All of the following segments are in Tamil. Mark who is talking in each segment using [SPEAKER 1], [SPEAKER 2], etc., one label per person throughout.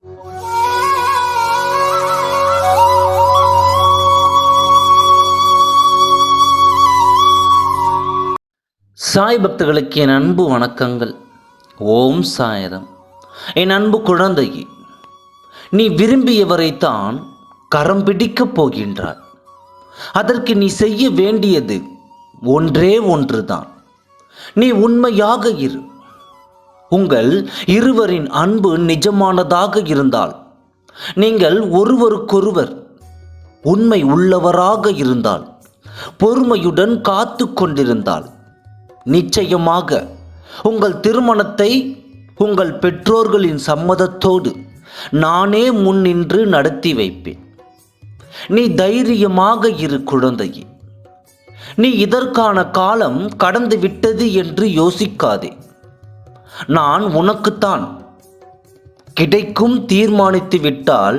[SPEAKER 1] சாய் பக்தர்களுக்கு என் அன்பு வணக்கங்கள். ஓம் சாயரம். என் அன்பு குழந்தையே, நீ விரும்பியவரைத்தான் கரம் பிடிக்கப் போகின்றாய். அதற்கு நீ செய்ய வேண்டியது ஒன்றே ஒன்றுதான். நீ உண்மையாக இரு. உங்கள் இருவரின் அன்பு நிஜமானதாக இருந்தால், நீங்கள் ஒருவருக்கொருவர் உண்மை உள்ளவராக இருந்தால், பொறுமையுடன் காத்து கொண்டிருந்தால், நிச்சயமாக உங்கள் திருமணத்தை உங்கள் பெற்றோர்களின் சம்மதத்தோடு நானே முன்னின்று நடத்தி வைப்பேன். நீ தைரியமாக இரு குழந்தையே. நீ இதற்கான காலம் கடந்து விட்டது என்று யோசிக்காதே. நான் உனக்குத்தான் கிடைக்கும் தீர்மானித்து விட்டால்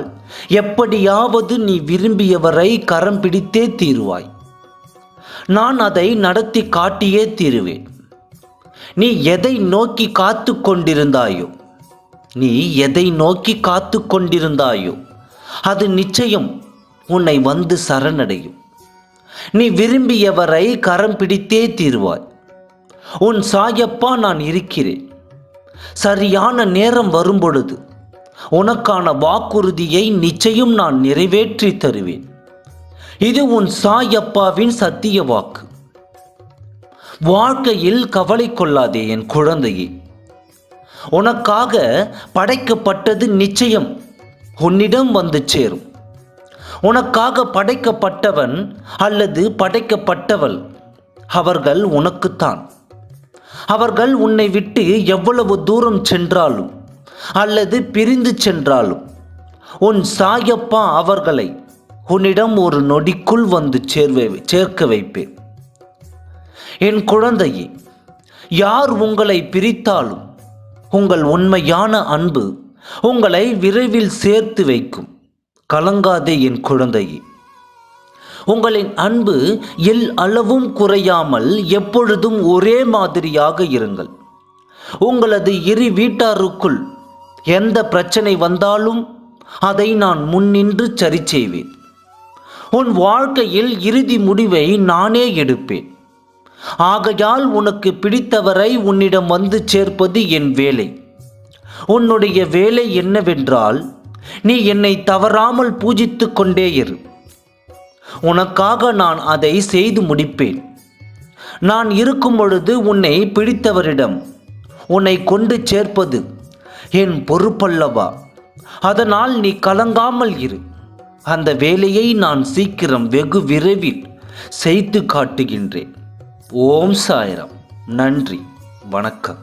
[SPEAKER 1] எப்படியாவது நீ விரும்பியவரை கரம் பிடித்தே தீருவாய். நான் அதை நடத்தி காட்டியே தீருவேன். நீ எதை நோக்கி காத்து கொண்டிருந்தாயோ அது நிச்சயம் உன்னை வந்து சரணடையும். நீ விரும்பியவரை கரம் பிடித்தே தீருவாய். உன் சாயப்பா நான் இருக்கிறேன். சரியான நேரம் வரும்பொழுது உனக்கான வாக்குறுதியை நிச்சயம் நான் நிறைவேற்றி தருவேன். இது உன் சாயப்பாவின் சத்திய வாக்கு. வாழ்க்கையில் கவலை கொள்ளாதே என் குழந்தையே. உனக்காக படைக்கப்பட்டது நிச்சயம் உன்னிடம் வந்து சேரும். உனக்காக படைக்கப்பட்டவன் அல்லது படைக்கப்பட்டவள் அவர்கள் உனக்குத்தான். அவர்கள் உன்னை விட்டு எவ்வளவு தூரம் சென்றாலும் அல்லது பிரிந்து சென்றாலும் உன் சாயப்பா அவர்களை உன்னிடம் ஒரு நொடிக்குள் வந்து சேர்க்க வைப்பேன். என் குழந்தையே, யார் உங்களை பிரித்தாலும் உங்கள் உண்மையான அன்பு உங்களை விரைவில் சேர்த்து வைக்கும். கலங்காதே என் குழந்தையே. உங்களின் அன்பு அளவும் குறையாமல் எப்பொழுதும் ஒரே மாதிரியாக இருங்கள். உங்களது இரு வீட்டாருக்குள் எந்த பிரச்சனை வந்தாலும் அதை நான் முன்னின்று சரி செய்வேன். உன் வாழ்க்கையில் இறுதி முடிவை நானே எடுப்பேன். ஆகையால் உனக்கு பிடித்தவரை உன்னிடம் வந்து சேர்ப்பது என் வேலை. உன்னுடைய வேலை என்னவென்றால், நீ என்னை தவறாமல் பூஜித்து கொண்டே இரு. உனக்காக நான் அதை செய்து முடிப்பேன். நான் இருக்கும் பொழுது உன்னை பிடித்தவரிடம் உன்னை கொண்டு சேர்ப்பது என் பொறுப்பல்லவா? அதனால் நீ கலங்காமல் இரு. அந்த வேலையை நான் சீக்கிரம் வெகு விரைவில் செய்து காட்டுகின்றேன். ஓம் சாய்ராம். நன்றி, வணக்கம்.